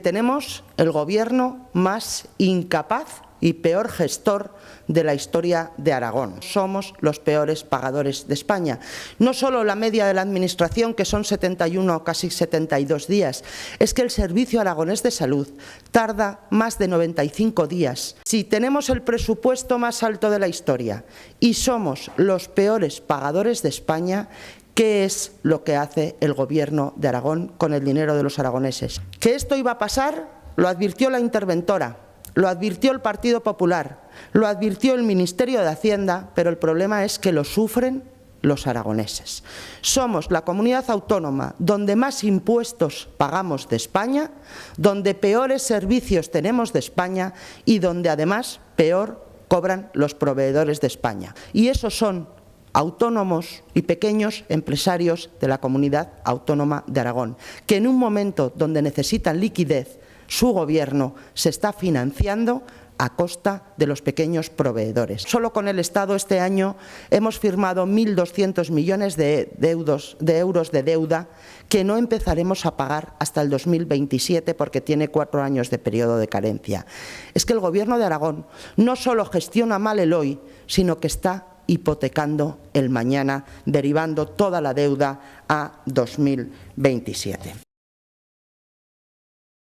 Tenemos el gobierno más incapaz y peor gestor de la historia de Aragón. Somos los peores pagadores de España. No solo la media de la Administración, que son 71 o casi 72 días, es que el Servicio Aragonés de Salud tarda más de 95 días. Si tenemos el presupuesto más alto de la historia y somos los peores pagadores de España, ¿qué es lo que hace el Gobierno de Aragón con el dinero de los aragoneses? Que esto iba a pasar lo advirtió la interventora, lo advirtió el Partido Popular, lo advirtió el Ministerio de Hacienda, pero el problema es que lo sufren los aragoneses. Somos la comunidad autónoma donde más impuestos pagamos de España, donde peores servicios tenemos de España y donde además peor cobran los proveedores de España. Y esos son autónomos y pequeños empresarios de la comunidad autónoma de Aragón, que en un momento donde necesitan liquidez, su gobierno se está financiando a costa de los pequeños proveedores. Solo con el Estado este año hemos firmado 1.200 millones de euros de deuda que no empezaremos a pagar hasta el 2027 porque tiene 4 años de periodo de carencia. Es que el Gobierno de Aragón no solo gestiona mal el hoy, sino que está hipotecando el mañana, derivando toda la deuda a 2027.